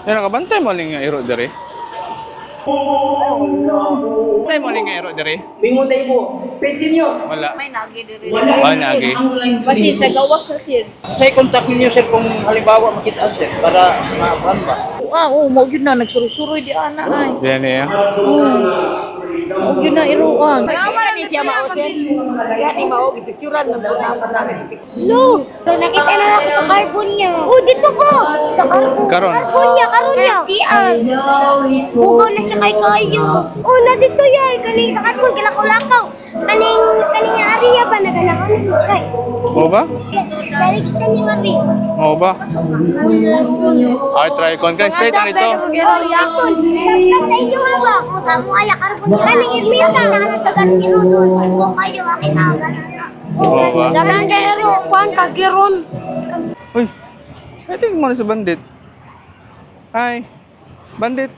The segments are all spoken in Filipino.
Yan nakabantay mo ling nga iro dere. Bantay mo ling nga iro dere. Mingunday po. Pensin nyo. Wala. May nagi diri. Wala nagi. Kasi sa gawak sa sir. Say contact ninyo sir kung halimbawa makita sir para maabuhan ba. Mo gyud na nagsuroy-suroy di ana ay. Yan niya. Mo gyud na iruan. Tama ni siya mao sir. Kaya ni mao gipicturan ng pagtapos namin ipicture. Lo, nakita na ako sa carbon niya. Oh, dito po. Sa carbon. Karon. Carbon niya. CR. Bugaw na siya kay kayo. Oh, na dito yan. Kaning sa carbon, kilakaw-lakaw. Kaning area ba na ganahan na siya? Mo ba? Balik siya ni Marie. Mo ba? Ay try kon kan straight na dito. Yakon. Sa inyo nga ba? Kung sa mo ay carbon niya. Kaning area ka na sa ganito doon. O kayo, akin na. Mo ba? Dagan kayo, Juan, kagiron. Uy. I think mo na sa bandit. Hi. Bandit.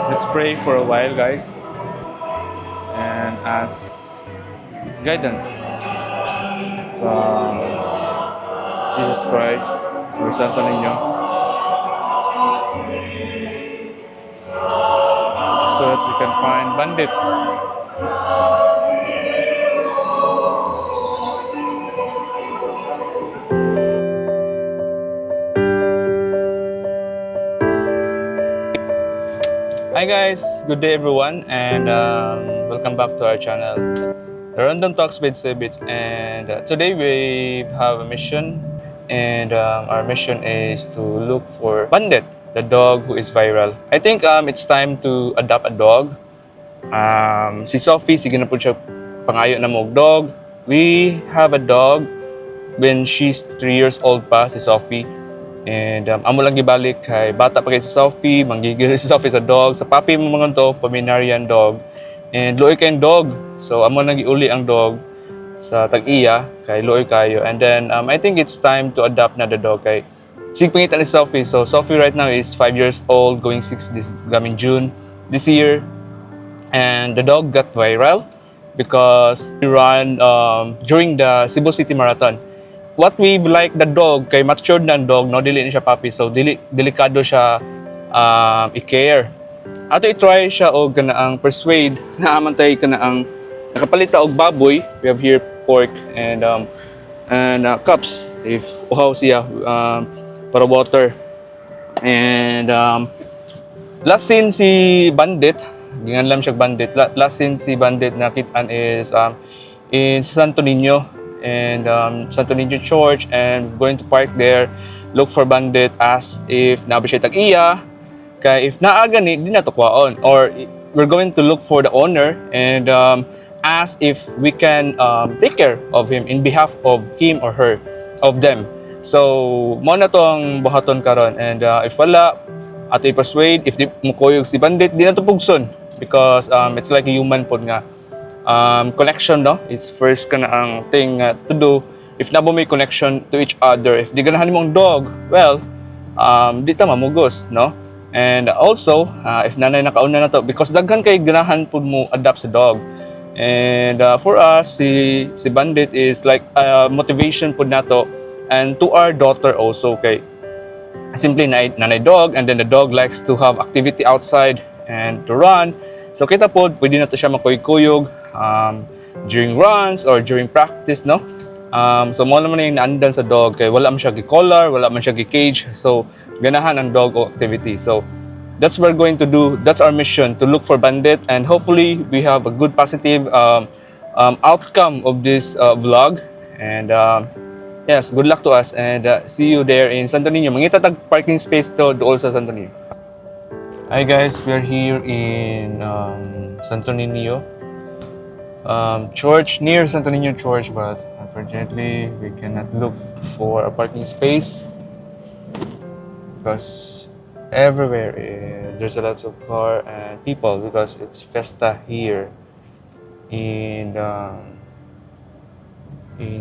Let's pray for a while, guys, and ask guidance from Jesus Christ, or Santo Niño, so that we can find Bandit. Hi guys, good day everyone, and welcome back to our channel, The Random Talks with Sebits. And today we have a mission, and our mission is to look for Bandit, the dog who is viral. I think it's time to adopt a dog. Si Sophie, sige na po siya pangayo na mong dog. We have a dog when she's 3 years old pa, si Sophie. And amo lang gibalik kay bata pa kay si Sophie, manggigil si Sophie sa dog. Sa papi mo mga to, Pomeranian dog. And luoy kayong dog. So amo nang giuli ang dog sa tag-iya kay luoy kayo. And then I think it's time to adopt na the dog kay sig pangitan ni Sophie. So Sophie right now is 5 years old, going 6 this coming June this year. And the dog got viral because we ran during the Cebu City Marathon. What we like the dog, kay matured na ang dog, no, dili na siya puppy, so delikado siya i-care. Ato i-try siya o ganaang persuade na amantay ka na ang nakapalita og baboy. We have here pork and cups if uhaw siya para water. And last seen si Bandit, ginganlam siya Bandit. Last seen si Bandit nakitaan is in Santo Niño. And Santo Niño Church, and going to park there, look for Bandit, ask if nabi siya tag-iya, kay if naaga ni di na to kwaon, or we're going to look for the owner and ask if we can take care of him in behalf of him or her, of them. So mo na to ang buhaton karon, and if wala ato i-persuade, if di mukuyog si Bandit di na to pugson, because it's like a human pod nga. Connection, no? It's first ka na ang thing to do. If nabo may connection to each other, if di ganahan mong dog, well, di ta mamugos, no? And also, if nanay nakauna na to, because daghan kay ganahan pud mo adopt sa dog. And for us, si Bandit is like motivation pud nato, and to our daughter also, kay simply nanay dog, and then the dog likes to have activity outside and to run. So kita po, pwede na to siya makuyog-kuyog during runs or during practice, no? So mo naman yung naandan sa dog, kaya wala man siya gi-collar, wala man siya gi-cage. So ganahan ang dog activity. So that's what we're going to do. That's our mission, to look for Bandit, and hopefully we have a good positive outcome of this vlog. And yes, good luck to us, and see you there in Santo Niño. Mangitatag parking space to doon sa Santo Niño. Hi guys, we are here in Santo Niño Church, near Santo Niño Church, but Unfortunately, we cannot look for a parking space because everywhere there's a lot of car and people because it's Festa here in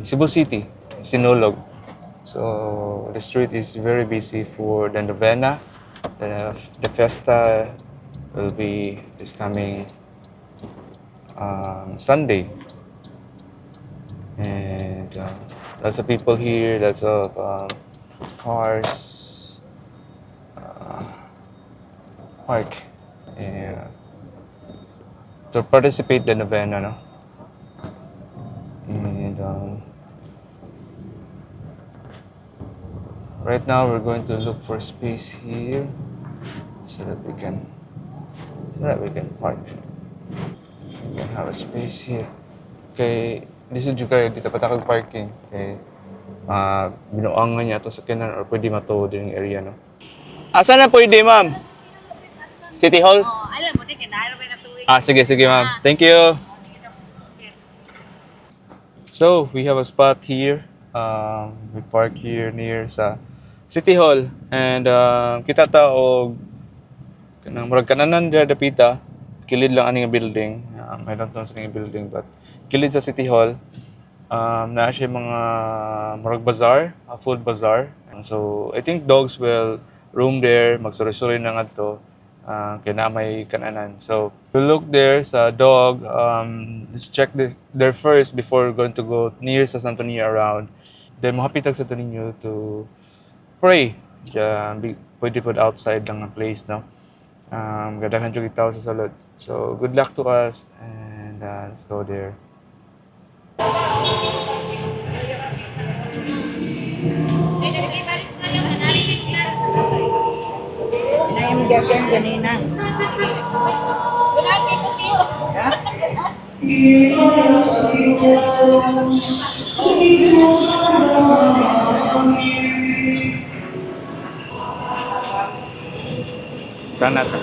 Cebu City, Sinulog. So the street is very busy for the novena. The Festa will be this coming Sunday, and lots of people here, lots of cars park to participate the novena, no? And right now we're going to look for space here so that we can park. We can have a space here. Okay, lisod jud kayo dito patakag parking. Okay. Binuangan niya itong sakyanan or pwede matuod yung area, no? Asa na pwede, ma'am? City Hall? Alam mo, di kinahira ba na tuwing. Sige, ma'am. Thank you. So, we have a spot here. We park here near sa City Hall. And kita ta og kanang murag kananan dira dapita. Kilid lang ani nga building. I don't know sa nga building but kilid sa City Hall. Naa siya mga murag bazaar, a food bazaar. So, I think dogs will roam there, magsuri-suri na ngadto. Kaya na may kananan. So, to look there sa dog, let's check there first before going to go near sa Santo Niño around. Then, mahapitag sa Santo Niño to pray. Pwede po outside lang ang place, no? Gadahan yung itaw sa salod. So, good luck to us and let's go there. Inaim gagan ganina. Tanata.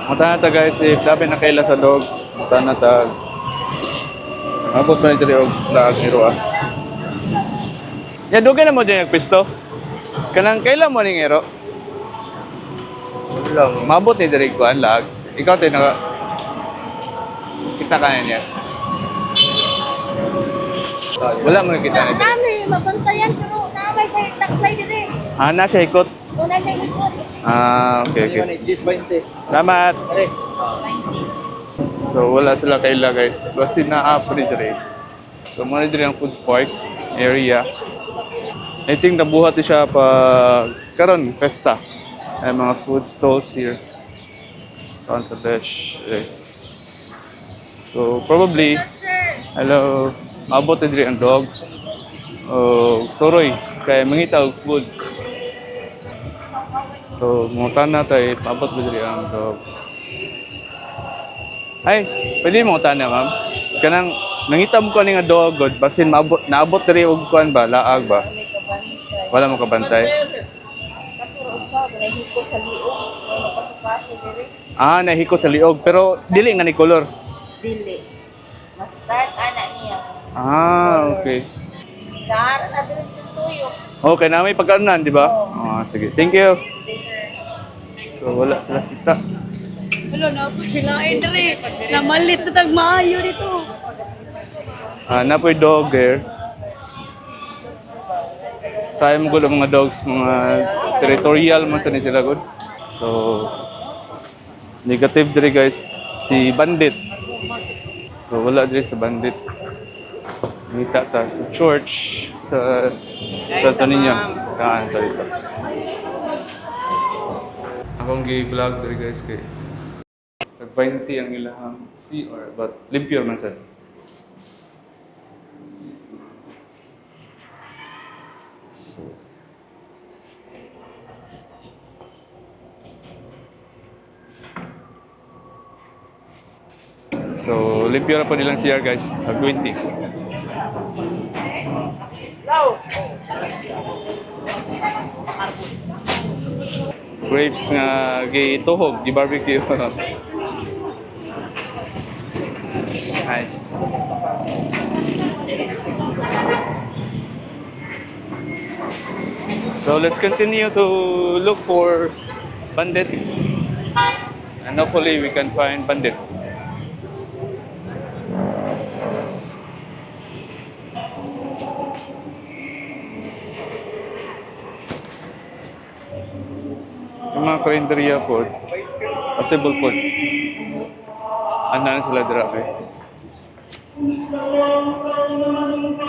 Mutanata guys, if dapat na kaila sa dog, mutanata. Mabot pa nito yung laag ni Roa. Ya, dugay na mo dyan yung pisto. Kanang kailan mo ni Ngero? Lang. Mabot ni Derek Kuan lag. Ikaw tayo naka... Kita ka na niya. Wala mo na kita na niya. Nami, mabantayan pero namay sa taklay dire. Nasa ikot. Una sa ikot. Okay. 20. Salamat. So, wala sila kaila guys. Kasi na-up rin dire. So, muna dire ang food park area. I think nabuhat siya pa karon Festa. Ay mga food stalls here. Bangladesh. So probably hello, abot na diri ang dog. Soroy kay mangita og food. So montan na tay abot na diri ang dog. Ay, pwede mo tana ma'am. Kanang nangita mo ko ni nga dog god basin naabot diri og kuan ba laag ba? Wala mo kabantay. Nahiko sa liog. Pero dili na ni color. Dili. Ma-start ana niya. Okay. Start na din tuyo. Okay, na may pagkaanan, di ba? Sige. Thank you. So, wala sila kita. Hello, na po sila. Dre, namalit na tagmaayo dito. Napoy dog there. Sayang ko lang mga dogs, mga territorial man sa ni sila good. So, negative diri guys, si Bandit. So, wala diri sa Bandit. Ngita ta sa church, sa Santo Niño. Kaan sa dito. Akong gi-vlog diri guys kay tag 20 ang ilahang CR, but limpyo man sad. So, limpyo na po nilang CR guys, tag 20. Grapes nga gituhog, gi-barbecue. Nice. So let's continue to look for bandit. And hopefully we can find bandit. Yung mga karinderya po, possible po. Ano na sila dira kay?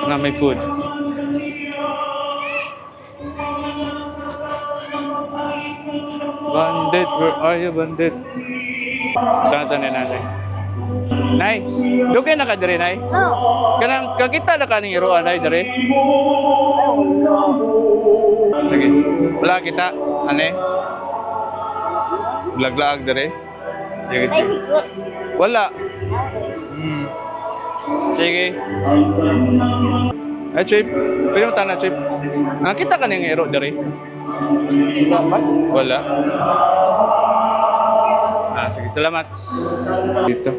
Na may food. Bandit, where are you, bandit? Tata ni nanay. Nay, doon kayo nakadiri, Nay? Kanang kakita na kaning iruan, Nay, diri? Sige, wala kita, ane? Laglaag diri? Sige, sige. Wala. Sige. Ay, Chip. Pwede mo tanong, Chip. Nakita ka ng iro diri? Wala. Sige. Salamat. Dito.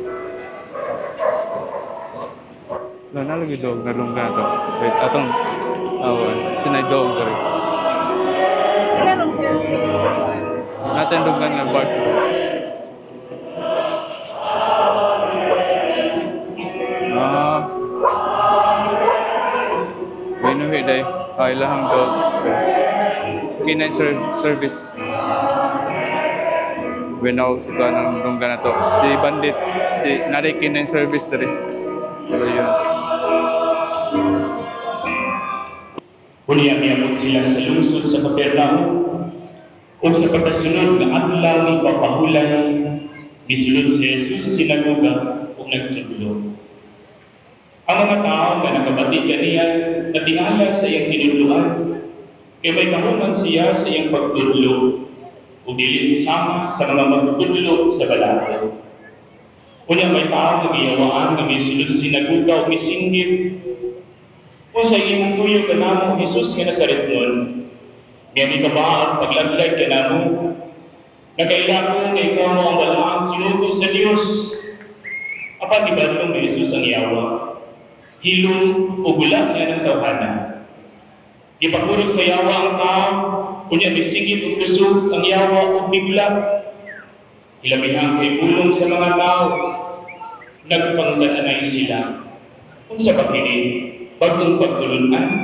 Wala na lagi dog. Nalungga to. Wait, atong. Sinay dog diri. Sila nung Natin duggan nga bar. Binuhi day. Ilahang dog. Kinay service. Winaw si kanang dunggan na to. Si bandit. Si naray kinay service diri. So yun. Unya miabot sila sa lungsod sa Capernaum ug sa pagkasunod nga adlaw ni papahulay gisulod si Jesus sa sinagoga ug nagtudlo. Ang mga tao nga nakabati kaniya natingala sa iyang tinudloan kay may kahuman siya sa iyang pagtudlo ug dili sama sa mga magtudlo sa balaod. Unya may tao nga giyawaan nga misulod sa sinagoga ug misinggit kung sa imong tuyo ka namo, Jesus nga Nazaretnon, nga di ka ba ang paglaglag ka namo, nakailako nga ikaw mo ang balaang sinugo sa Diyos. Apa di ba itong Jesus ang yawa? Hilong o gulang niya ng tawhana. Ipagurog sa yawa ang tao, kunya bisingit o kusog ang yawa o bigla. Hilamihang kay bulong sa mga tao, nagpanggananay sila. Kung sa pagkinig, bagong pagtulunan.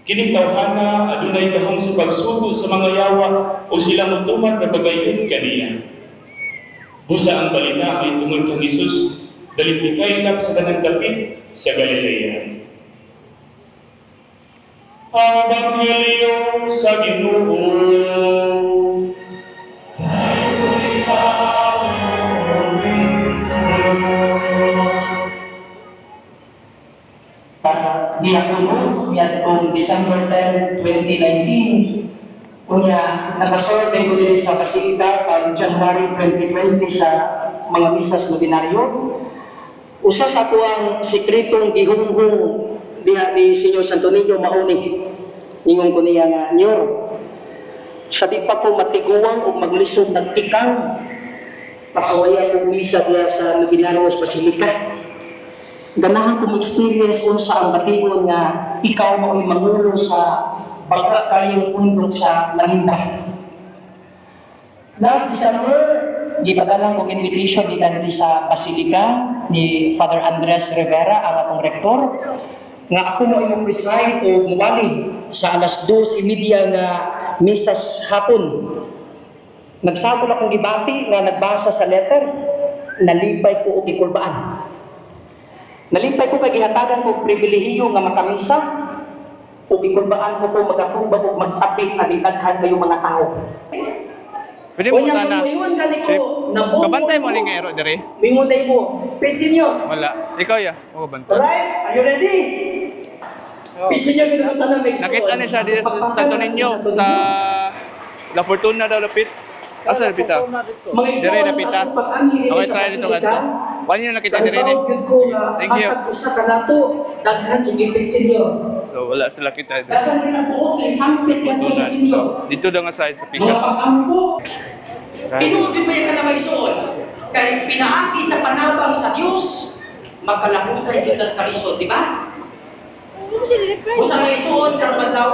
Kining tawhana adunay gahom sa pagsugo sa mga yawa o sila mutumad na bagayon kaniya. Busa ang balita ay tungod kang Jesus dalit ikaylap sa kanang dapit sa Galilea. Ang Ebanghelyo sa Ginoo. Diakono yatong December 10, 2019 kunya nakasorte ko din sa Basilica pag January 2020 sa mga misas ordinaryo. Usa sa tuang sikretong gihunghong diha ni Senyor Santo Niño mauni ingon ko niya nga Nyor sabi pa ko matiguang o maglisod ng tikang pakawaya ng misa diha sa ordinaryo sa Basilica. Ganahan ko mag-experience unsa ang batingon nga ikaw mo ay mangulo sa baga kayong undok sa Marinda. Last December, gipadalan ko invitation dito sa Basilica ni Father Andres Rivera, ang atong rektor, nga ako mo ay preside o muwali sa alas 2:30 nga misas hapon. Nagsabol akong gibati nga nagbasa sa letter, nalipay ko og ikulbaan. Nalipay ko kay gihatagan ko pribilehiyo nga makamisa o ikulbaan ko kung magapruba o magtapik na dinaghan kayo mga tao. Pwede mo tanong. Chip, kabantay mo ni ngero diri? Mingunday mo. Pinsin nyo. Wala. Ikaw ya. Oo, bantay. Alright? Are you ready? Pinsin nyo ginagawa na may Nakita ni siya dito sa Santo Niño sa La Fortuna daw lapit. Asa lapit ah? Dire lapit ah. Okay, try dito kanto. Wala niyo nakita dire ni. Thank you. Isa ka na to, daghan og ipinsin nyo. So wala sila kita dito. Daghan sila buok, isampit yan po sa sinyo. Dito daw nga side sa Mga pikas. pagampo. Inuutin mo yan ka na may suod. Kaya pinaagi sa panabang sa Diyos, magkalakutay kita sa karisod, di ba? Usa may suod karong adlaw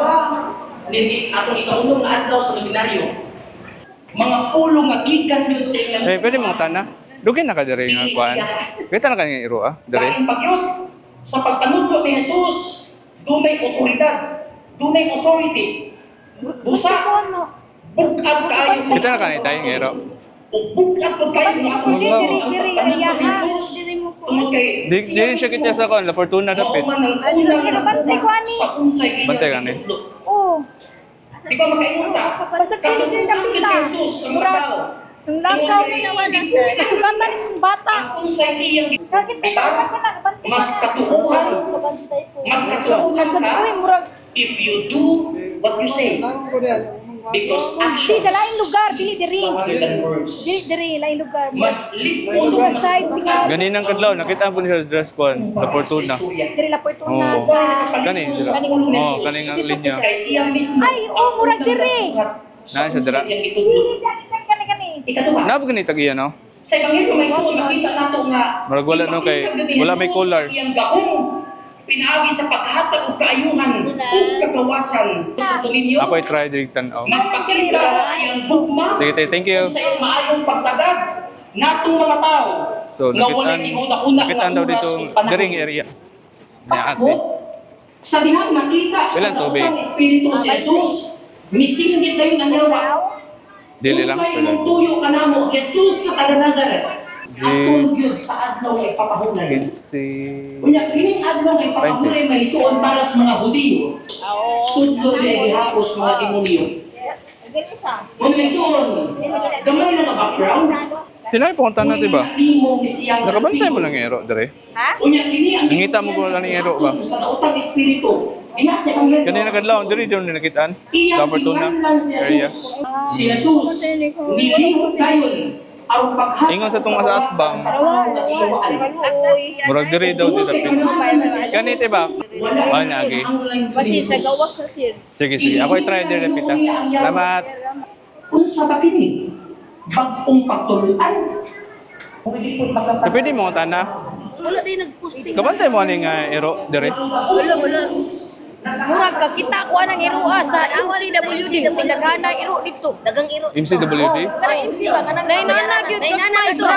nini atong ikaunong nga adlaw sa seminaryo. Mga pulo nga gikan yun sa ilang Pwede mong tana. Dugay na ka dere nga kuan. Kita na kanya iro dere. lain pagyud sa pagpanudlo ni Jesus, dunay otoridad, dunay authority. Busa bukad kaayo Kita na kanay tayo nga iro. bukad pud kayo nga atong pagpanudlo ni Jesus. Tungod kay Di siya kita sa kuan, la fortuna dapit. mao man ang unang buhat sa unsay Bantay iyang gani. itudlo. Oo. Di ba makaimunta? Katutukan ka sa Jesus ang mga tao. Yung langaw na naman na sir. Kasugatan is kung bata. Ang unsay iyang Bakit di ba? Mas katuuhan, mas katuuhan ka Uy, murag. if you do what you say. Because Di actions sa laing lugar, dili diri. rather than words. Dili diri, laing lugar. Mas lipuno, mas bukan. Ganinang kadlaw nakita po niya sa dress kuan, la fortuna. Diri la po ito na Oo. sa... Gani dira. Oh, kani nga linya. Kay siya mismo. Ay, murag diri. Nasa dira. Yang itudlo. Kani. Ikaduha. Nabo gani tagiya no? Sa Ebanghelyo may suon makita nato nga Murag wala no kay wala may collar. Iyang gahom pinaagi sa paghatag og kaayuhan ug kagawasan sa tulinyo. Ako ay try diri tan-aw. Magpakita sa iyang bugma. Sige, te, thank you. ug Sa iyang maayong pagtagad natong mga tao. So nga walay gihuna-huna nakitaan daw dito diring area. Na Pasko, ate. sa dihang nakita Ilan sa tubig? daotang espiritu si Jesus, misinggit dayon ang yawa. Dili lang Unsay pala. imong tuyo kanamo, Jesus ka taga Nazareth. Atong gyud sa adlaw ay papahulay. Si Unya kining adlaw ay papahulay may suon para sa mga Hudiyo. Sudlo ni gihapos mga demonyo. Kung may suon, gamay na nga background. Tinay po kung tanan diba? Imo siyang Nakabantay mo lang ero dere. Unya kini ang Nangita mo ko lang ng ero ba? sa daotang espiritu. Ina sa Ebanghelyo. Kanina kadlaw diri daw ni nakitaan. Iyang Sa fortuna iwanlan si area. Jesus. Si Jesus, nilihot dayon ang paghatag. Ingon sa tong asa atbang. Murag diri daw di dapit. Ganito ba? Oh, nagi. Basi sa gawak sa sir. Sige, sige. Ako ay try diri dapit. Salamat. Unsa ba kini? Bagong pagtuluan. Pwede po So, pwede mo tana. Wala din nag-posting. Kabantay mo ani nga ero diri. Wala. Murag ka kita ko nang iroa sa MCWD. Tindaghana iro dito. Dagang iro. MCWD? Kanang MC ba kanang nainana dito.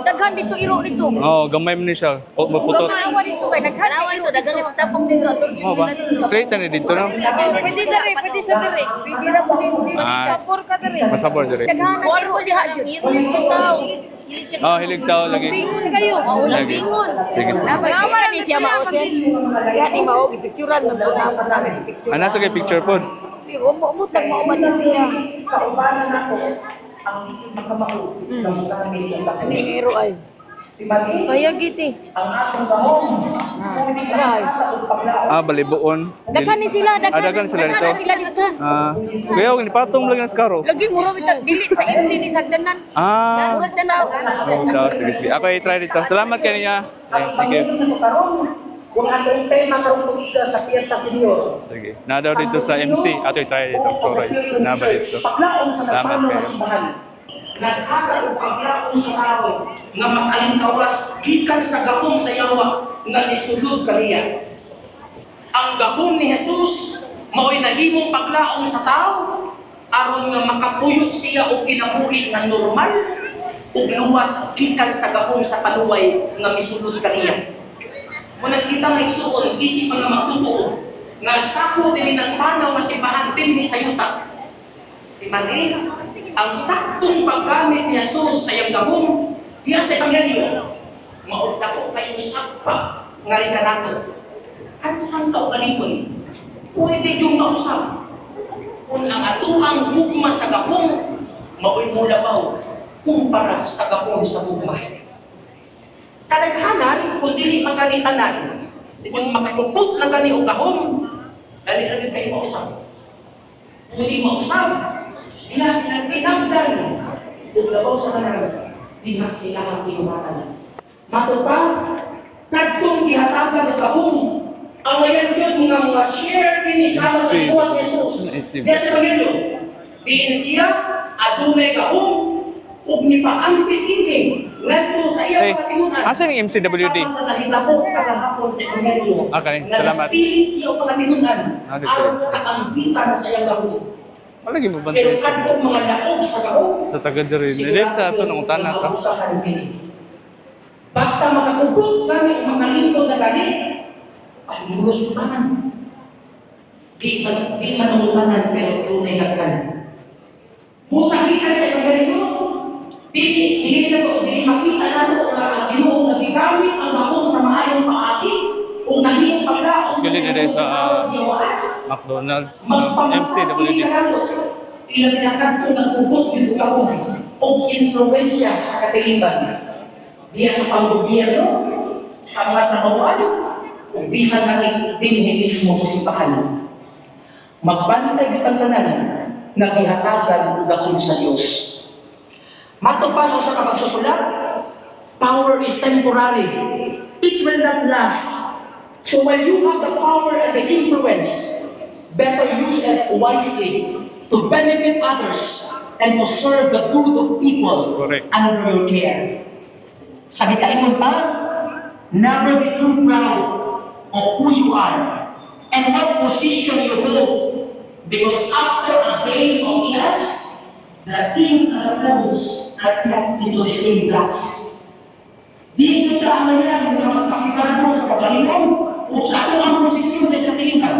Daghan dito iro dito. Oh, gamay mo ni siya. Maputot. Awa dito kay daghan iro dagang tapong dito. Oh ba? Straight na ni dito no. Pwede diri, pwede sa diri. Pwede ra po din dito. Ah, Kapor ka diri. masabor diri. Daghan iro diha jud. Oh, hilig tao lagi. Kayo. Lagi. Sige, sige. Dapat ni siya maosen. Kaya ni mao gipicturean ng putapon namin ipicture. Ana sa kay picture pod. Umutang mo ba ni siya? kaubanan ako ang makamao ng gamit ng Ani iro ay. Kaya giti. ang atong gahom. Ay. Ah, balibuon. Daghan ni sila, Daghan sila dito. Daghan sila dito. Ah, kaya ni patong lang ng skaro. Lagi mura kita dili sa MC ni Sagdanan. Ah, Nagod na so, sige, sige. Ako ay try dito. Salamat kaniya. Thank you. Kung ang tema karong pagkita sa Fiesta Senior. Sige. Na daw dito sa MC. Ato try dito. Sorry. Na ba dito? Paglaong sa Salamat kapano kayo. kasibahan. Naghatag og paglaong sa tao nga makalingkawas gikan sa gahom sa yawa nga nisulod kaniya. Ang gahom ni Jesus mao'y nahimong paglaong sa tao aron nga makapuyo siya og kinabuhi nga normal ug luwas gikan sa gahom sa kaluway nga misulod kaniya. Kung nakita nga isuon, isip nga magtutuo nga sako din ng panaw nga simbahan din ni sayuta. Imagine, ang saktong paggamit ni Jesus sa iyang gahom diya sa Ebanghelyo, maudta ko kayong sakpa nga rin ka nato. Kansan ka o kanipon? Pwede yung mausap. Kung ang atuang gugma sa gahom, mao'y mulabaw kumpara sa gahom sa gugma. Kadaghanan, kung dili maganitanan, kung makakupot na gani o gahom, dali-dali kayo mausap. Kung di mausap, diha sila tinagdan. Kung labaw sa kanan, diha sila ang tinumatan. Mato pa, kadtong gihatagan o gahom, ang ngayon yun mga share pinisama sa buwan ni Jesus. Diya sa Ebanghelyo, diin siya, adunay gahom, ug ni paampit ini ngadto sa Hey, iyang mga tinunan. asan yung MCWD? Sama sa nahitabo kagahapon sa Ebanghelyo. Okay, salamat. Pilit siya ang mga tinunan Ah, di aron pwede. kaambitan sa iyang gahom. Malagi mo Pero bantay kadtong mga laog sa gahom, sa taga diri. Nilita ito ng utana ta. usahan kini. Basta makakubot kami o makalingkod na gani, ay mulos utanan. Di man utanan pero tunay hagkan. Musahikan sa Ebanghelyo, Dili makita nato nga ang Ginoo nga gigamit ang gahom sa maayong paagi ug nahimong pagdaog Gali na rin sa McDonald's, MCWD. Ila tinakadto nagkubot yung gahom ug influensya sa katilingban. Diya sa panggobyerno, sa mga trabahoan, ug bisan natin dinhi mismo sa simbahan. Magbantay kitang tanan na gihatagan og gahom sa Dios. Matupasok sa kapagsusulat, power is temporary. It will not last. So while you have the power and the influence, better use it wisely to benefit others and to serve the good of people Correct. under your care. Sa gikaingon pa, never be too proud of who you are and what position you hold. Because after a day of trust, the kings and the queens are kept into the same glass. Di ito kaangayan na magkasigado sa pagalinom o sa kung ang posisyon sa katilingban.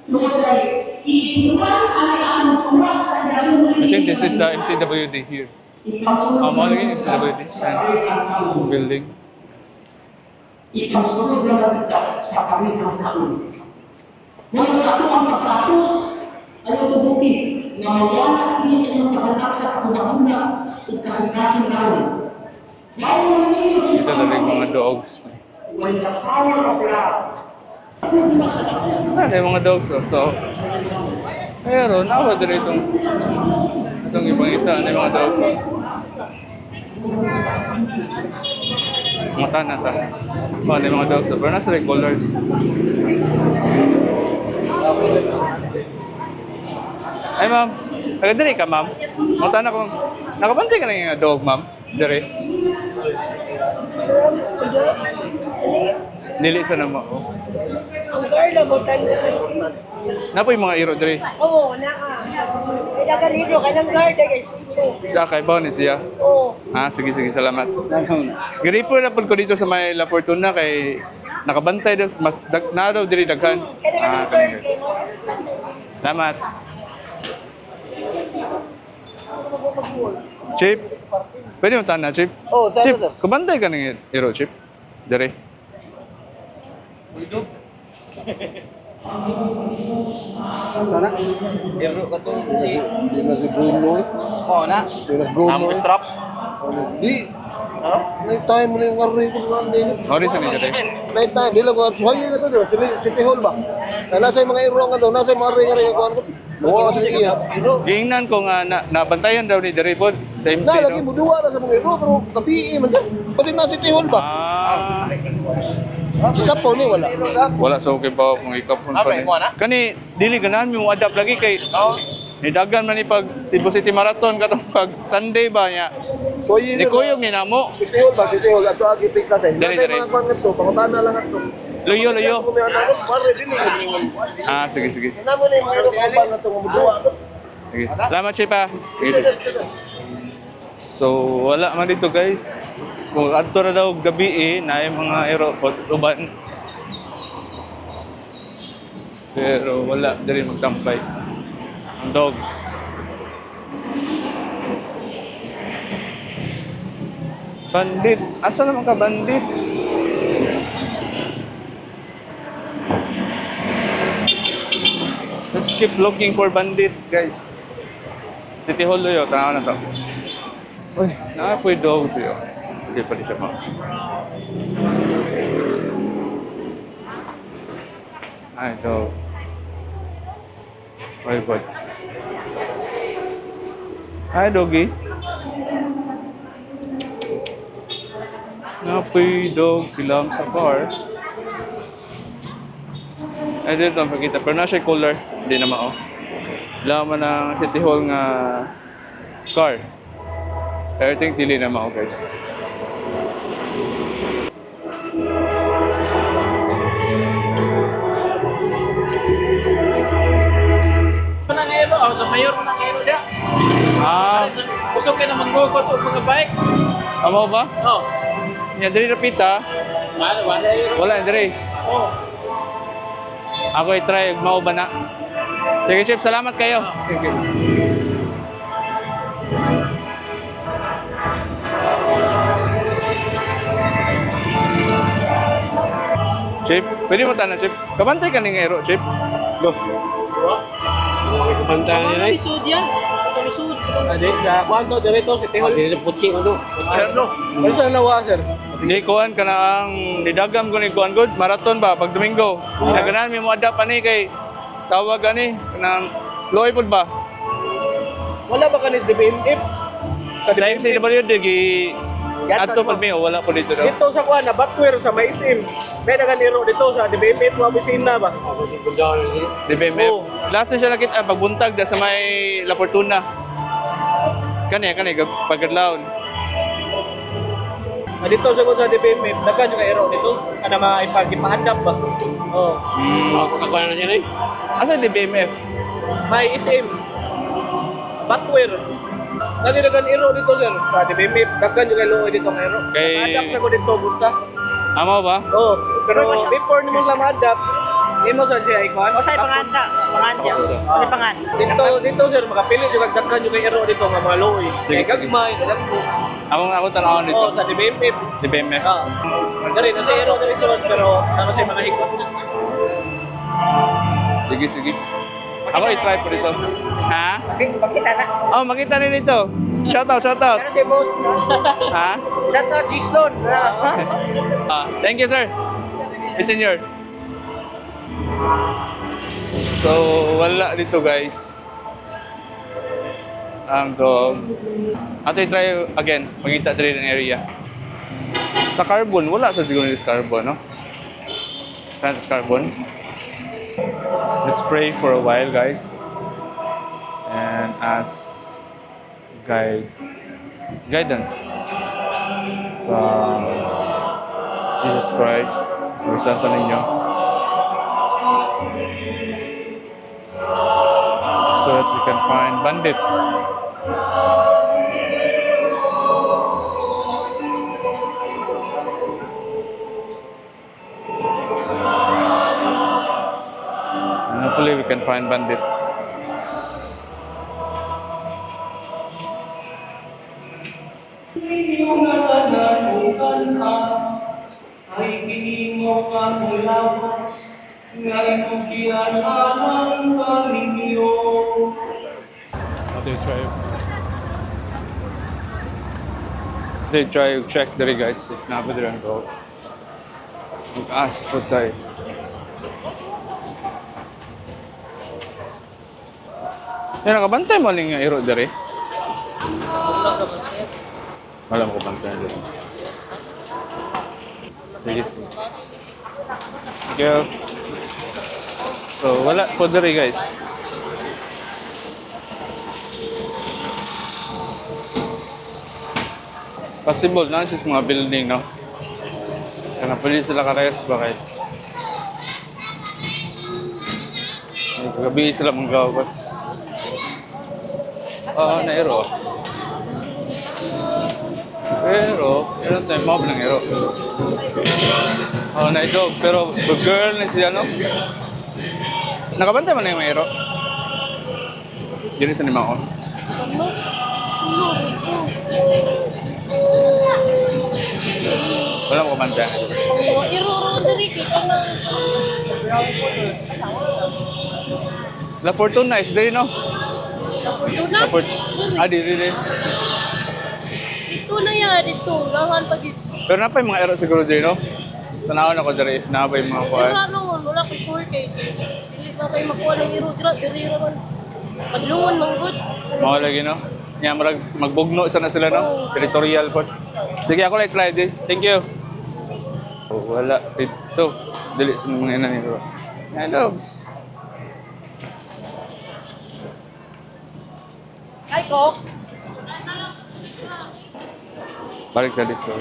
Lord ay iipuan ang tuwa sa dalawang I think this is the MCWD here. Mahal lagi MCWD. Building. Ipagsunod lang natin sa kami ng taon. Nang sa ato ang pagtapos, ayaw tubuti na mawala ini sa inyong pagkatak sa kapunta-punta o kasing-kasing taon. Bago naman ninyo sa Dito na rin mga dogs. when the power of love Ano yung mga dogs? So, pero nawa din itong ibang ita. Ano yung mga dogs? Mga tanata. Ano yung mga dogs? Pero nasa rin colors. Ay ma'am, taga diri ka ma'am? Mga tanah ko, nakabantay ka na yung dog ma'am? Diri? Dili sa nama. Oh. Ang garla mo tandaan. Napo yung mga iro diri. Oo, naa. May nagalino ka ng garda guys. Ito. Siya kay ni siya. Oo. Ah, sige, salamat. Grateful na po ko dito sa may La Fortuna kay nakabantay daw, mas na daw diri daghan. Kaya Ah, nagalino garda kanina. mo. Salamat. Chip, pwede mo tanan, Chip? Oh, sir, Chip, sir. kabantay ka ng iro, Chip? Dere. Sana? Iro ka to. Di na si Bruno. Oo na. Di na Bruno. Namo strap. Di. May time mo na yung array ko lang din. Ori sa ni dere. May time. Di lang ko. Hoy nga to. City Hall ba? Kaya nasa yung mga iro nga daw. Nasa yung mga array ko. Oo, kasi iya. Giingnan ko nga nabantayan daw ni dere po sa MC, Lagi no? mo duwa na sa mga iro. Pero tabi man siya. Pati na City Hall ba? Ikapo ni wala. Wala sa okay pa kung ikapon pa ni. Kani dili ganahan mo adapt lagi kay nidagan man ni pag Cebu City Marathon katong pag Sunday ba niya. So yun. Ni kuyog ni namo. City Hall ba? City Hall. Ato agi pika sa. Nasa Dali. yung mga kwan to. Pangutana lang ato. Luyo. Kung may anak ko, pare din eh. Ah, sige. Namo na yung mga iro kapan na ito. Muduwa ko. Sige. Salamat, Chip, ah. Sige. So, wala man dito, guys. Kung adto na daw gabi na yung mga uban. Pero wala diri magtampay. Ang dog. Bandit. Asa naman ka, bandit? Let's keep looking for bandit, guys. City Hall yun, tanaw na to. Uy, nakapoy dog to yun. Hindi pa rin siya ma. Ay, dog. Ay, boy. Hi, doggy. Nakapoy dog, silam sa car. Ay, dito ang pakita. Pero na siya color. Hindi na mao. Laman ng City Hall nga car. Everything dili na mao guys. Nangero, sa mayor mo nangero dia. Ah, Usok ka na magkukot o mga bike. amo ba? Oh. Nya diri rapita. Wala euro. Wala diri. Oh. Ako i-try ug mao ba na. Sige, Chip, salamat kayo. Sige. Chip, pwede mo tanan, Chip. Kabantay ka ning ero, Chip. Go. Kabantayan niya rin. Lisod yan. Ito lisod. Adi, sa kwanto, dirito, si Tihol. Dito, putsi ko to. Ano? Ano sa nawa, sir? Di kuan ka na ang nidagam ko ni kuan good marathon ba pag Domingo. Naganan mi mo adapt ani kay tawag ani nang loy pud ba. Wala ba kanis DBMF? Sa MCWD gi ato pud mi wala po dito daw. Dito sa kuan na Batware sa Maisim. May naganiro dito sa DBMF wa opisina ba? Di BMF. Oo. Last na siya nakita pagbuntag da sa may La Fortuna. Kani pagkadlawon. Dito sa kuan sa DBMF, daghan yung ero dito. Ana maipagipahandap ba? Oh. Ako na niya rin. Asa di BMF? May SM. Batware. Nagdagan ero dito sir. Sa DBMF, daghan yung ero dito ng ero. Kay- Adapt sa ko dito busta. Amo ba? Oh, pero before nimo lang ma-adapt, imo sa siya icon. O sa'y pangan siya. Pangan siya. O sa'y pangan. Dito sir, makapili yung dagdagan yung ero dito nga mga loy. Sige, Kaya gagmay, alam ko. Ako tanawon dito. Oh, sa DBMF. Di BMF. Ah. Dari na sa ero dari sunod pero ano sa mga hikot. Sige, sige. Ako i-try po dito. Ha? Pakita na. Oh, makita rin dito. Shout out. Pero si boss. Ha? Shout out Jason. Thank you, sir. It's in your. So, wala dito, guys. Ang dog. Ato i-try again. Magkita dito ng area. Sa carbon, wala sa siguro this carbon, no? This carbon. Let's pray for a while, guys. And ask guidance from Jesus Christ or Santo Niño so that we can find bandit. And hopefully we can find bandit. Ay pinimo ka mulawas, ngay kukian amang kaninyo. They try to check there, guys, if napadira go. Mag-ask po tayo. Yan, nakabantay mo lang yung iro dere. Wala mo ko bantay dere. Sige. Thank you. So, wala po dere, guys. Possible na sa mga building, no? Kaya pwede sila karayas ba kahit gabi sila manggawas. Nairo. Pero, ilan tayo mob ng ero. Na-joke. Pero, good girl na siya, no? Nakabantay mo na yung ero. Yun isa ni Maon. Wala mo kabantay. Iruro diri kita na. La Fortuna is there, no? Tuna. La Fortuna. Diri. Ito na yan, dito. Lahan pa dito. Pero napay mga ero siguro diri, no? Tanawon ako diri. Napay mga Pero kuha. ano, wala ko sure kay. Hindi pa kayo makuha ng iro. Diri raman. Padlungon mang good. Mga lagi, no? Nga magbugno sana sila, no? Territorial po. Sige, ako like try this. Thank you. Wala dito. Dili sa mga ina nito. Dogs. Ay, Kok. Balik na dito.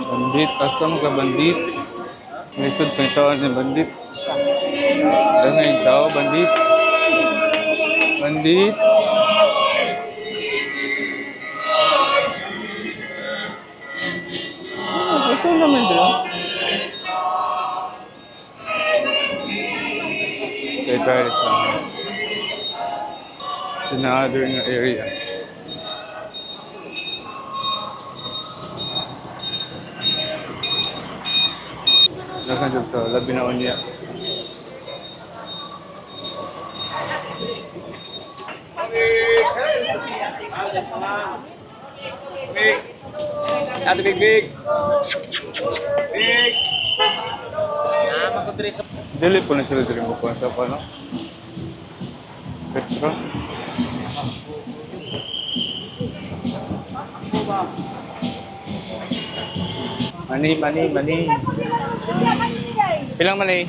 Bandit, asam ka bandit. Lisod pa ito ni bandit. Ano yung tao, bandit? Bandit. Ito naman dito. Okay, try this one. It's another area. Nasaan dito? Labi na niya. Ate Big Big. Big. Dili po na sila dili mo po sa paano? Petro. Mani. Pilang mani?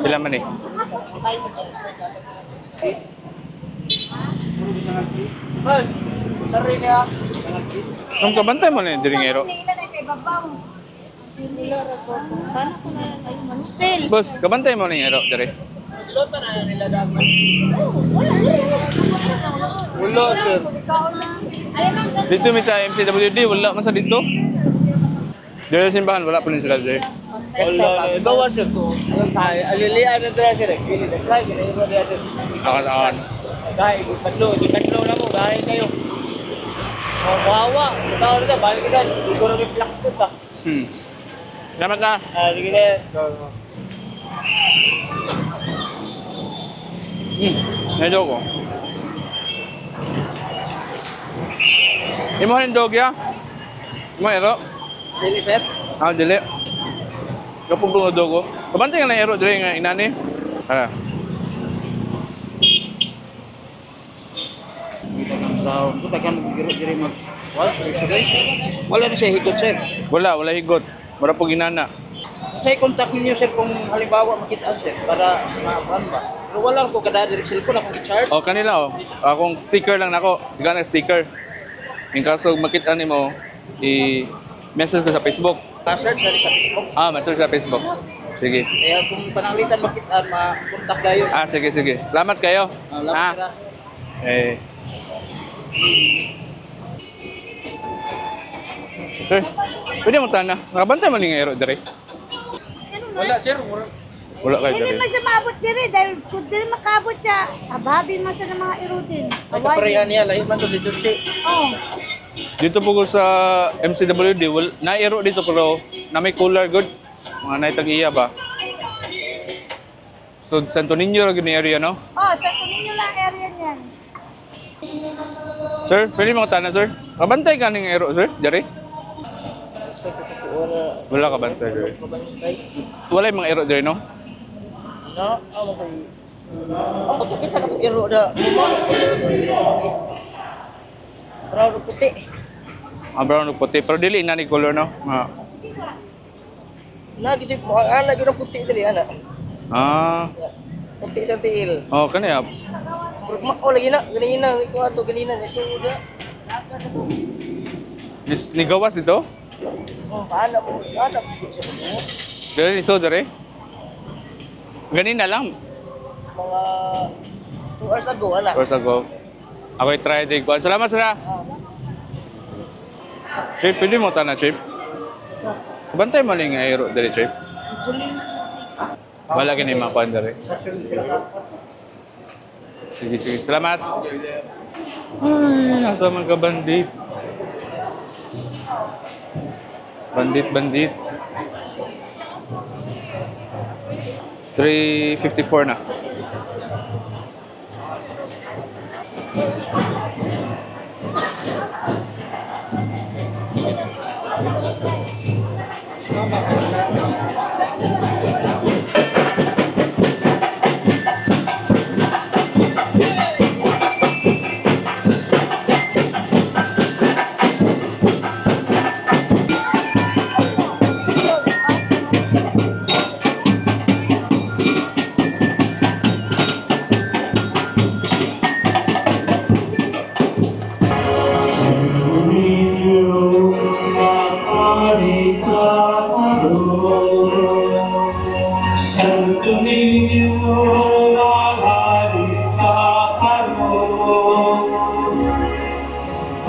Pilang mani? Nung kabantay mo na yung diringero. Boss, kabantay mo na yung ero, dire. Wala, sir. Dito may sa MCWD, wala man sa dito. Dire sa simbahan, wala pa rin sila dire. Wala, gawa sir ko. Alilian na dira sir. Kili na kay gina mo diya sir. Akan. Dai, di tatlo na mo, dai kayo. Oh, bawa. Tao na balik ka sa siguro may plak ko ta. Salamat na. Sige na. Medyo ko. Imo rin dog ya? Imo ero? Dili sir. Dili. Kapag bungo dogo. Kabantay nga na ero dire nga inani. Ara. Tao, kita kan giro diri mag. Wala na siya higot sir. Wala higot. Mura po ginana. Say contact ninyo sir kung halimbawa makitaan sir para maabuhan ba. Pero wala ko kada diri cellphone akong i-charge. Kanila Akong sticker lang nako. Tiga na sticker. In kaso makita nimo i-message ko sa Facebook. Search na rin sa Facebook. Message sa Facebook. Sige. Kaya kung pananglitan makitaan, ma-contact dayon. Sige. Salamat kayo. Salamat sir. Sir, pwede mo tana. Nakabantay mo ni ngayro dire. Wala sir. Wala kayo Hindi dire. man siya maabot diri dahil kung diri makabot siya, sababi man siya ng mga irutin. Ay kaparehan niya lahi man to si Jutsi. Oh. Dito po ko sa MCWD, nairo dito pero na may cooler good. Mga naitag-iya ba? So, Santo Niño rin yung area, no? Oh, sa kunin lang area niyan. Sir, pwede mo tanan, sir? Kabantay ka ng aero, sir? Dari? Wala kabantay, sir. Wala yung mga aero, dari, no? No, ako kay. Ako to kisa katong iro da. Brown puti. Brown ug puti. Pero dili na ni color, no? Na gito ana gyud puti diri ana. Puti sa tiil. Kaniya. Mao lagi na ganina ko ato ganina ni suda. Ni gawas dito? Paano ko sa mo. Dari, so dari? Ganina lang. Mga 2 hours ago ana. First ago. Ako i-try din ko. Salamat, sir. Chip, pwede mo tanan, Chip? Bantay mo lang yung aero dari, Chip. Wala ka na yung mga kuhan dari. Sige. Salamat. Ay, nasa man ka bandit. Bandit. 3:54 na.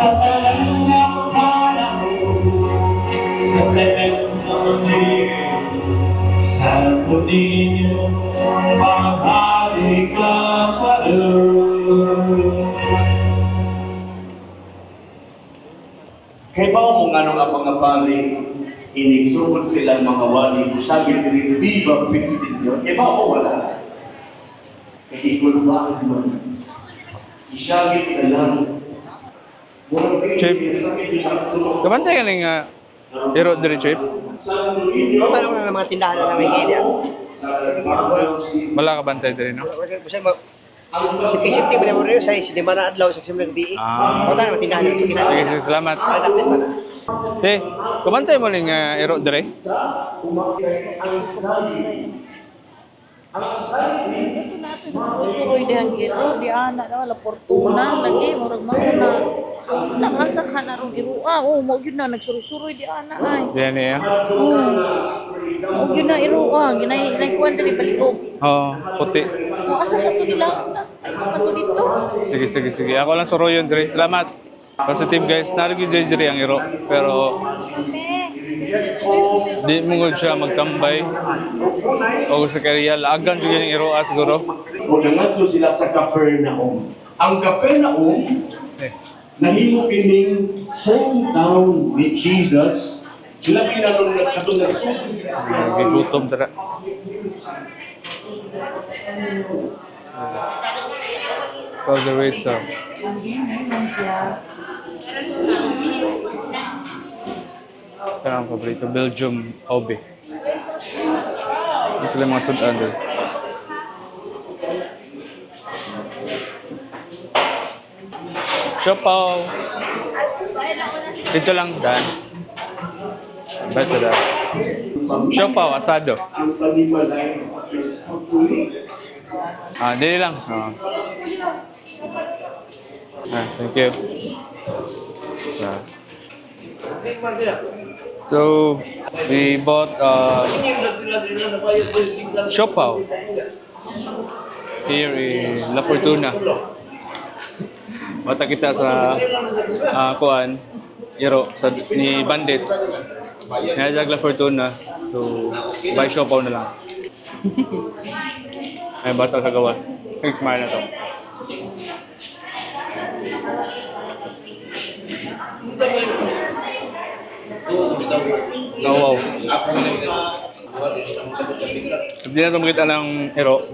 sa talang panahon, sa technology, sa puninyo, maghari ka pa rin. Kaya ba mo nga nung ang mga pari, inigsugod silang mga wali, sabi rin, viva Prince-Inyo. Kaya ba ako wala? Kaya ikulbaan mo. Isyagit ka lang. Chip. Kabantay ka ng iro diri, Chip? Kung tanong na ng mga tindahan na may gilya. Wala ka bantay diri, no? Safety ba mo rin sa sinima na adlaw sa simula ng BE. Kung tanong mga tindahan na ito Sige, sige, salamat. Eh, kabantay mo ng iro diri? Suroy di ang giro, di ana na wala portuna lagi murag mauna. Lang asa ka na ron irua. Oh, mo gyud na nagsuroy-suroy di ana ay. Yan niya. Mo gyud na irua, ginay kuan diri baliog. Oh, puti. Mo asa ka to nila? Ay mato dito. Sige, sige, sige. Ako lang suroyon diri. Salamat. Positive guys, narigi diri ang iro. Pero di mo gud siya magtambay. O sa kariya, lagan jud yung iro siguro. Kung nangadto sila sa Capernaum. Ang Capernaum, nahimo kining hometown ni Jesus. Labi na nung katong nagsugod. Gigutom tara. Call the waiter. Kaya ang paborito, Belgium Obe. Ito sila mga sudan doon. Siopaw. Dito lang, Dan. Beto, Dan. Siopaw, asado. Ang panimalay sa pagpuli. Dili lang. Thank you. So, we bought siopaw here in La Fortuna. Mata kita sa kuan, iro sa ni Bandit. Ngayag La Fortuna. So, buy siopaw na lang. Ay, bata sa gawa. Smile na to. Oh, wow. Hindi na ito makita ng hero.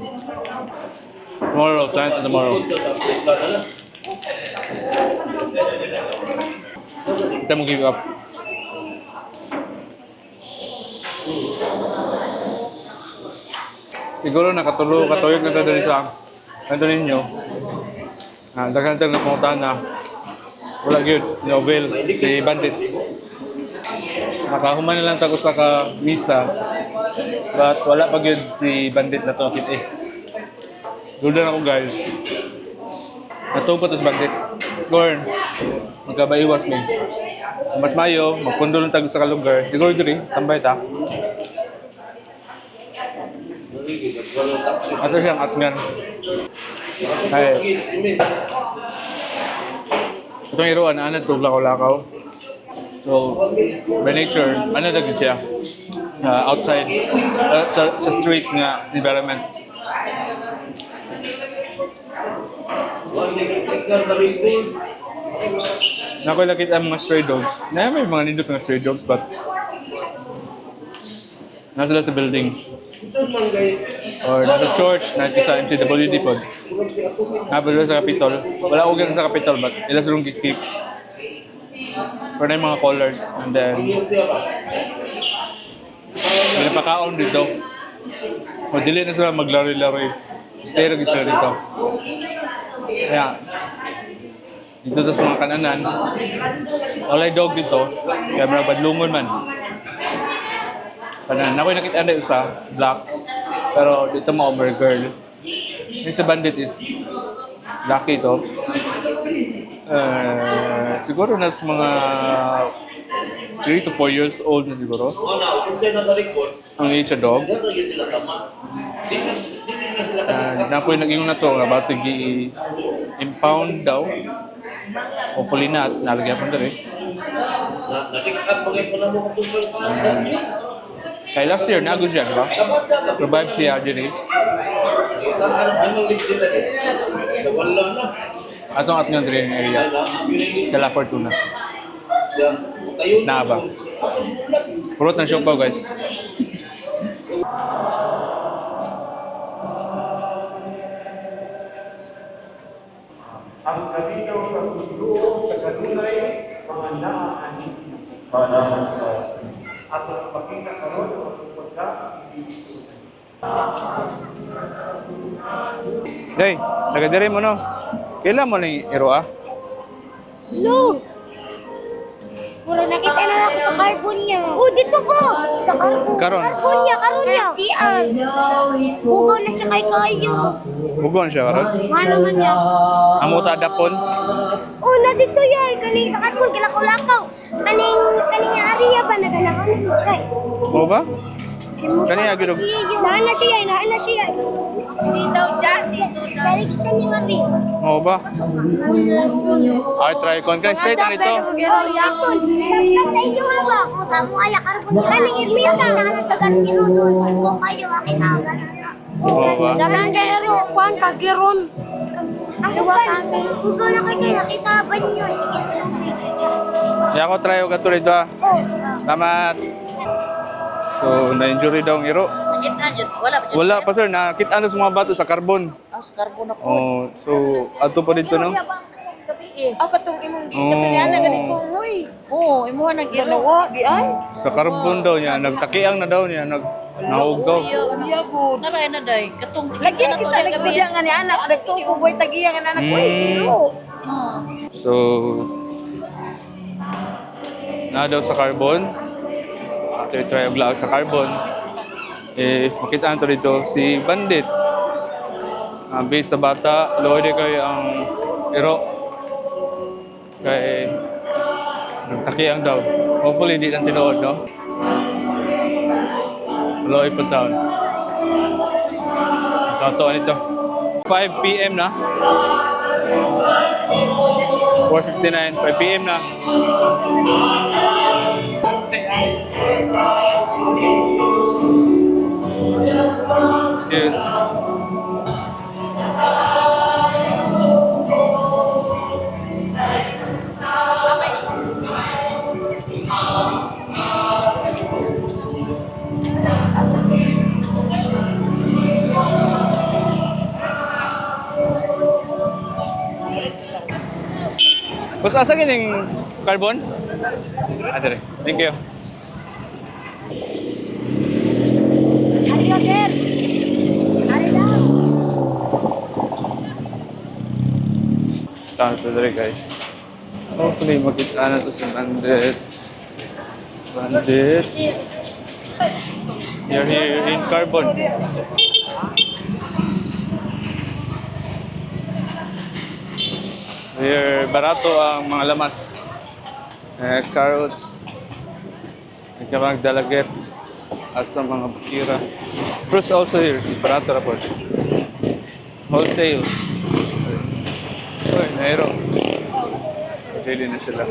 Tomorrow, tonight and tomorrow. Kita mo give up. Siguro katuyog na ito dali sa nandun ninyo. Daghan-daghan na pumuntahan na. Wala yun, Novel, si Bandit. Nakahuman na lang tapos naka-misa. But wala pa yun si Bandit na ito. Guldan ako guys. Natupo ito si Bandit. Gorn, magkabaiwas mo. Mas mayo, magpundo lang tago sa kalugar. Siguro dito tambay ta. Ato siyang atngan. Ay. Itong iruan, ano ito, lakaw-lakaw. So, by nature, ano na siya? Outside, sa street nga environment. Nakoy nakita ang mga stray dogs. May mga nindot na stray dogs, but nasa sila sa building. Or nasa church, nasa sa MCWD po. Nabalo sa Capitol. Wala ko sa Capitol, but ilas rong keep. Pero na yung mga colors. And then, may napakaon dito. O dili na sila maglari-lari. Stay rin sila dito. Kaya, dito sa mga kananan, walay dog dito. Kaya mga badlungon man. Kanan, ako'y nakita na isa, black. Pero dito mga girl. Yung sa Bandit is lucky ito. Siguro nas mga 3 to 4 years old na siguro. Ang age sa dog. Napoy naging na to, basig impound daw. Hopefully not, nalagyan pa dali. Kay last year, nagod siya, di ba? Revive siya diri. Atong at nga diri ng area. Sa La Fortuna. Na ba? Purot ng siopaw, guys. Ang kalinaw sa mundo sa kanunay mga naan at ang pagkikakaroon ng pagpunta Day, taga-diri mo no. Kailan mo ni Iroa? No! Mura nakita na ako sa carbon niya. Oh, dito po! Sa carbon. Karon. Carbon niya. CR. Bugaw na siya kay Kayo. Bugon siya karon. Ano man niya? Amo ta dapon. Oh, na dito yan. Kaning sa carbon, kilakaw-lakaw. Kaning area ba na ganahan mo siya? Mo ba? Kani agi dog. Naan na siya. Hindi daw dyan, dito sa... Direction niya nga rin. Mo ba? Ay try kon kay straight na dito. Yakon. Sa inyo nga ba? Kung sa mo ay carbon. Kaning area ka na sa ganito doon. Kung kayo makitaga na. Mo ba? Dalang gero, kuan ka giron. Ang bukan. Bukan na kayo nakita ba niyo? Sige, Ya ako try og ato dito. Salamat. So, na-injury daw ang iro. Nakita dyan. Wala pa dyan. Wala pa sir, nakita na sa mga bato sa carbon. Sa carbon ako. Oh, so ato pa dito no. Ako katong imong gikatulian na ganito, huy. Oo, imuha ng ginawa. Di ay. Sa carbon daw niya, nagtakiang na daw niya, nahugaw. Naray na day. Katong Lagi kita nagbiya nga ni anak, nagtubo boy tagiya nga anak ko hero. So na daw sa carbon. After try og laag sa carbon. Makita nato dito si Bandit. Based sa bata, load kay ang iro. Kay nagtakiang daw. Hopefully hindi lang tinuod, no? Loy po taon. Totoo nito. 5 p.m. na. 4:59, 5 p.m. na. Excuse. Boss, asa gining carbon? Adere. Thank you. Adios, sir. Ari lang. Tama to dere, guys. Hopefully makita na to si Bandit. Bandit. You're here in carbon. Here, barato ang mga lamas. Carrots. Nagkamang dalaget. Asa mga bukira. Fruits also here. Barato na po. Wholesale. Uy, nairo. Dili na sila.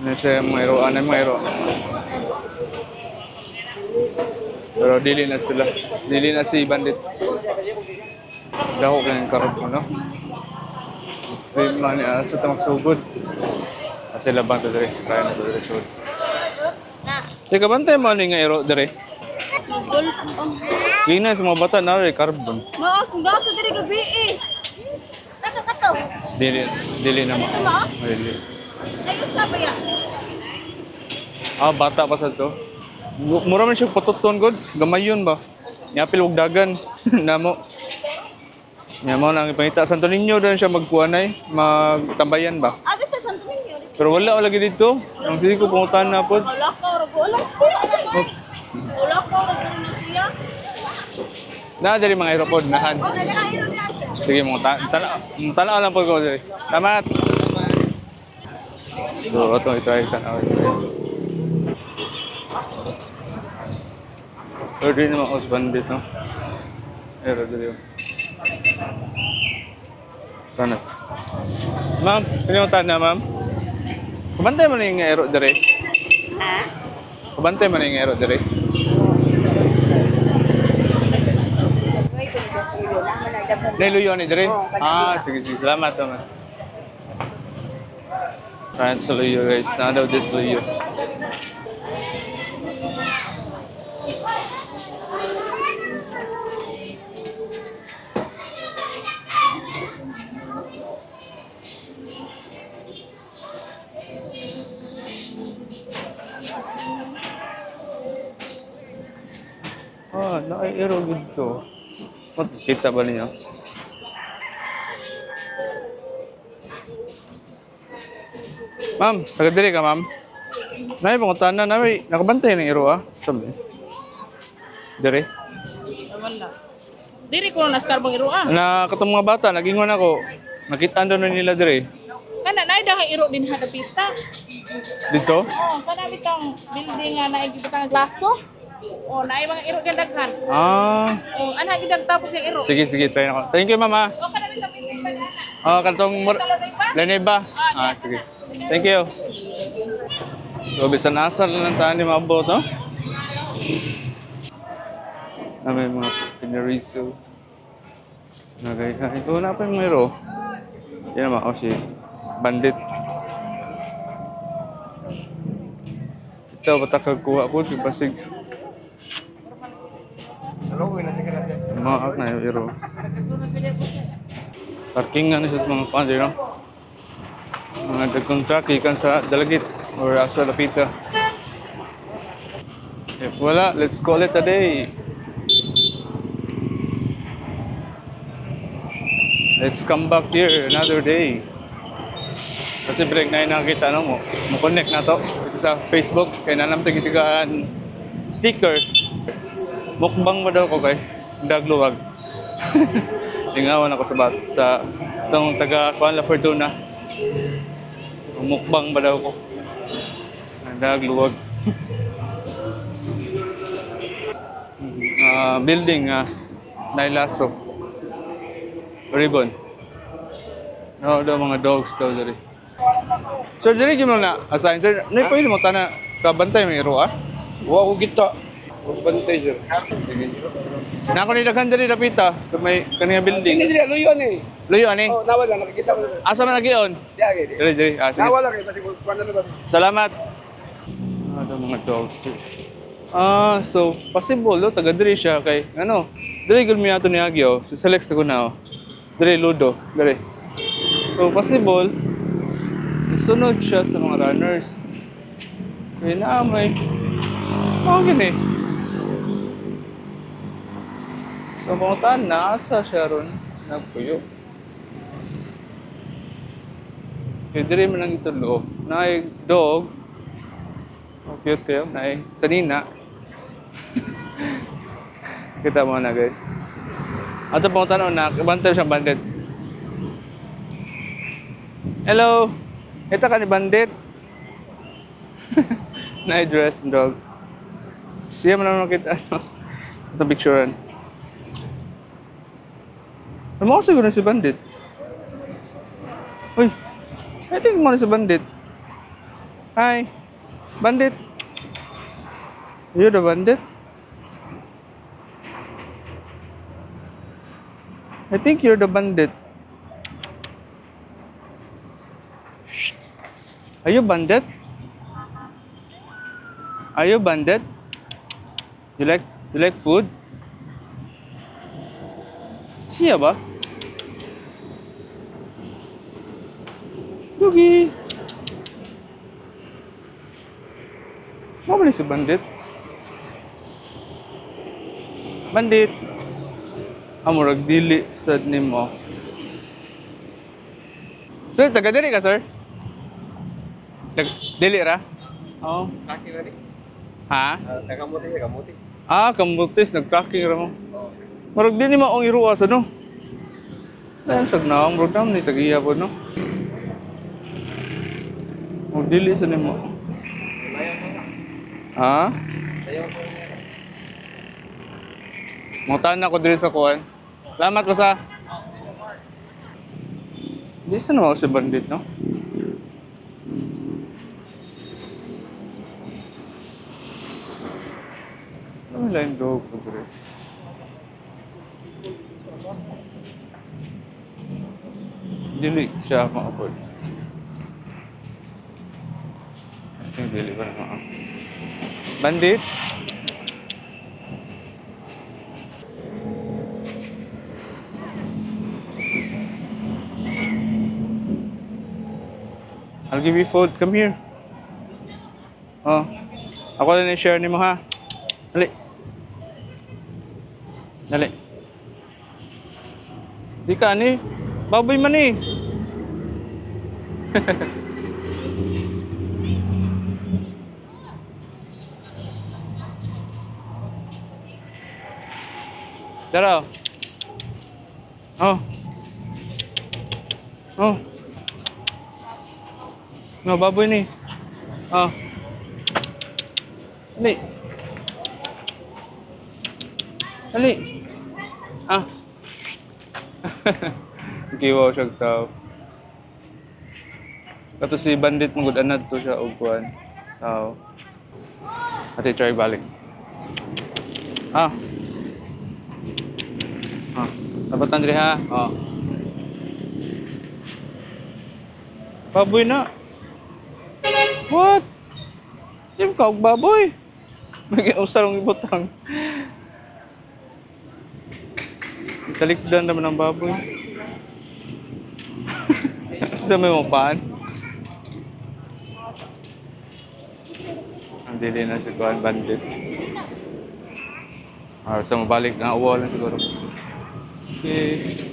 Nasa mga iro. Anay mga iro. Pero dili na sila. Dili na si Bandit. Dako kayong karot mo, no? Rin man niya sa tamang sugod. At sila bang ito dere? Kaya na ito dere sugod. Teka, bantay mo nga iro dere? Gina sa mga bata na rin, carbon. Ma, kung dato diri gabi eh. Kato. Dili na mo. Dili. Ayos na ba yan? Bata pa sa to. Mura man siya patuton, God. Gamay yun ba? Nyapil huwag dagan. Namo. Nga mo nang ipangita. Santo Niño doon siya magkuanay, magtambayan ba? Ate ta Santo Niño. Pero wala lagi dito. Ang sige ko pangutan na po. Wala ka wala. Oops. Wala ka wala siya. Na dali mga aeropod nahan. Oh, nagkairo niya. Sige mo tanaw lang po ko dali. Tamat. So ato i-try tanaw guys. Pero di naman us bandit no. Pero dali. Sana. Ma'am, kalimutan na ma'am. Kabantay mo na yung aero dire. Ha? Kabantay mo na yung aero dire. Niluyo ni dire? Ah, sige, sige. Salamat naman. Kain sa luyo guys. Na daw this luyo. Ah, naka-aero dito. Kita ba niyo? Ma'am, taga diri ka ma'am? Nay pangutana na may nakabantay ng iro ah. Sabi. Diri. Wala. Diri ko na skarbang iro ah. Na katong mga bata nagingon ako. Nakita daw na nila diri. Kana na daw iro din hada pista. Dito? Oh, kana bitang building nga naay gibutang glaso. Oh, naay mga iro nga daghan. Ah. Oh, ana gidag tapos yung iro. Sige, sige, try na ko. Thank you, mama. Oh, kana bitang building ba ana? Oh, kantong Leneba. Ah, sige. Thank you. So, bisan asal na lang tayo ni maabot, no? Na may mga pinariso. Nagay-kay. Oh, wala pa yung mayro. Yan naman, oh, si Bandit. Ito, ba't kagkuha ko? Di pasig. Maak na yung iro. Parking nga na siya sa mga pandi, no? Mga dagkong truck, ikan sa Dalagit or sa Lapita. If wala, let's call it a day. Let's come back here another day. Kasi break na yung nakakita, no? Mo-connect na to. Ito sa Facebook, kaya nanam tigitigaan sticker. Mukbang ba daw ko kay Dagluwag. Lingawan ako sa itong taga Kuala Fortuna. Mukbang ba daw ko. Dagluwag. Building Nailaso. Ribbon. No, daw mga dogs daw diri. Sir, diri gyud na assign sir. Nay pwede mo tana kabantay may iro ah. Wa ko kita. Bantay sir. Sige. Na ako nilaghan diri dapita sa may kanina building. Hindi dili luyo ni. Luyo ani. Oh, nawala nakikita ko. Asa man nagion? Dili. Diri diri. Ah, sige. Nawala kay kasi kuan na ba. Salamat. Ano mga dogs. Ah, so possible do taga diri siya kay ano? Diri gud mi ato ni Agyo. Si select sa kuna. Diri Ludo, diri. So possible sunod siya sa mga runners. Kaya naamay. Oo, gini. So, pangutaan, naasa siya ron. Nagpuyo. Kaya diri man lang ito loob. Naay dog. Oh, cute kayo. Naay sanina. Kita mo na, guys. Ato pangutaan na, kabantay siyang bandit. Hello! Ito ka ni bandit. Na-dress dog. Siya man naman kita. Ito picturean. Ano mo siguro si bandit? Uy! I think mo na si bandit. Hi! Bandit! You the bandit? I think you're the bandit. Are you bandit? Are you bandit? You like food? Siya ba? Yugi. Mau beli si bandit? Bandit. Amurag dili sad nimo. Sir, taga diri ka, sir? Dili ra? Oo. Kaki na ni. Ha? Kamutis. Ah, kamutis. Nag-tracking ra mo. Marag din ni maong iruwas, ano? Dahil sag na, ang program ni tagiya po, no? Dili sa nimo. Ha? Mutan ako diri sa kuwan. Salamat ko sa. Di saan ako si bandit, no? Ano nila yung dog ko, bro? Dili siya makapod. I think dili ba naman. Bandit? I'll give you food. Come here. Oh. Ako lang i-share ni mo, ha? Dali. Dali. Di ka, ani. Baboy man eh. Tara. Oh. Oh. No, baboy ni. Oh. Dali. Dali. Ah. Giwaw siya tao. Kato si bandit mangud anad to siya og kuan. Tao. Ate try balik. Ah. Ah. Tabatan diri ha. Oh. Baboy na. What? Sim ka og baboy. Mag-usarong ibutang. Talikdan naman ang baboy. Sa may mapaan. Ang dili na si Kuan bandit. Sa mabalik nga uwa lang siguro. Okay.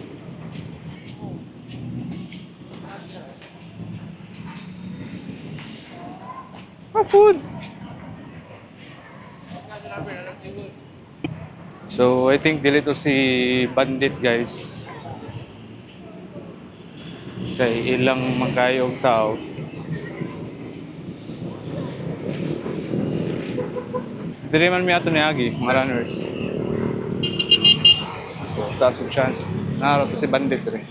Food! So, I think dili to si bandit, guys. Kay ilang magkayog tao. Dili man mi ato ni Agi, mga runners. So, taas yung chance. Naharap to si bandit rin.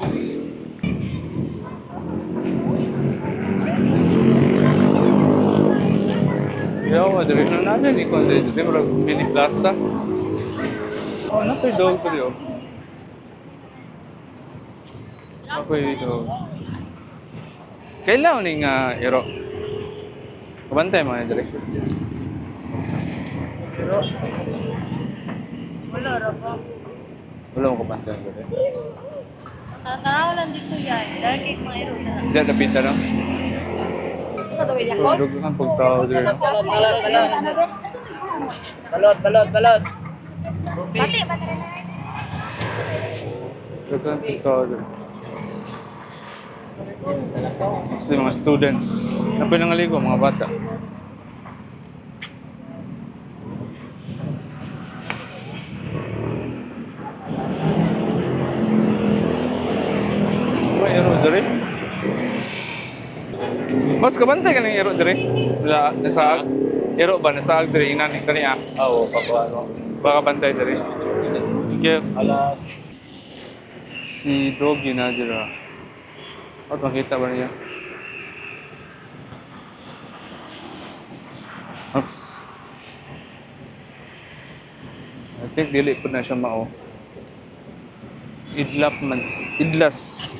Yo, dili na natin. Ikaw, dili mo mini plaza. Oh, napoy dog ko diyo. Napoy dog. Kailan ni nga iro? Kabantay mo na diri. Pero wala ra pa. Wala mo kabantay mo diri. Tanaw lang dito yan. Lagi mairo na. Diyan napita na. Sa tawid ako. Dugan pag tao diri. Balot. Pati ba tara na? Dugan pag tao diri. Gusto yung mga students. Napoy nang aligo, mga bata. May iro diri. Mas kabantay ka ng iro diri. Nasa iro ba nasa diri ina ni kaniya. Oo, pakuano. Baka bantay diri. Sige. Alas. Si Doggy na dira. At makita ba niya? Oops. I think dili po na siya mao. Idlas.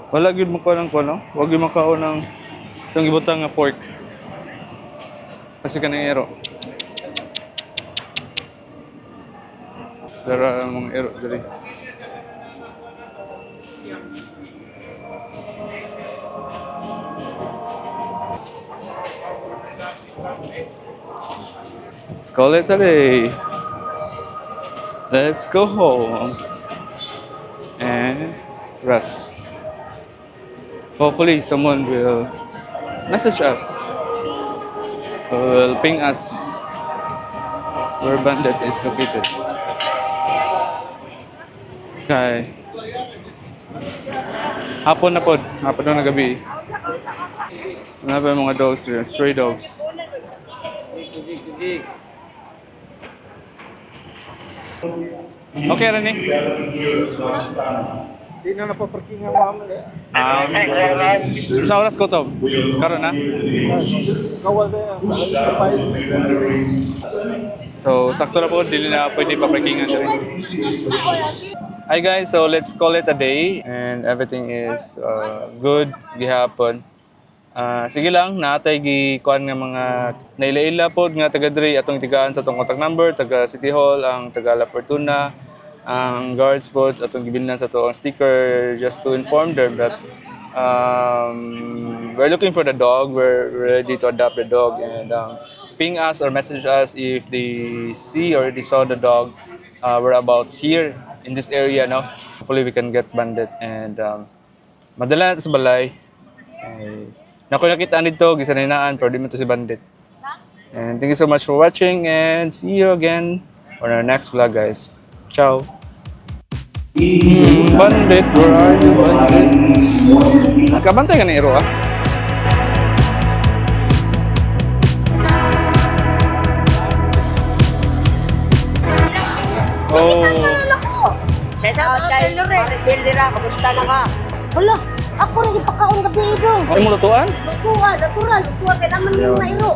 Wala gyud mo ko ng kuno. Wag gyud makao ng itong gibutang nga pork. Kasi kanang ero. Dara ang mga ero diri. Let's call it a day. Let's go home and rest. Hopefully someone will message us, will ping us where Bandit is located. Okay. Hapon na na gabi. Ano ba yung mga dogs dyan? Stray dogs. Okay, Rene. Di na napaparking ang mama kaya. Sa oras ko to? Karon na? Kawal na yan. Kapay. So, sakto na po, dili na pwede pa-parkingan na rin. Hi guys, so let's call it a day and everything is good gihapon. Sige lang, natay gikuan nga mga naila-ila po nga taga diri atong tigaan sa atong contact number, taga City Hall, ang taga La Fortuna, ang guards po atong gibilhan sa atong sticker just to inform them that we're looking for the dog, we're ready to adopt the dog, and ping us or message us if they see or they saw the dog whereabouts here in this area, no? Hopefully we can get Bandit and madala na to sa balay. Naku nakita dito, gisaninaan, pero di mo to si Bandit. And thank you so much for watching and see you again on our next vlog, guys. Ciao! Bandit, where are you, Bandit? Nakabantay ka na Iro, ah? Oh, Shout out kay Maricel Dira, kamusta na ka? Wala, ako rin ipakaon gabi ito. ay mo lutuan? Natural, kaya naman yung nairo.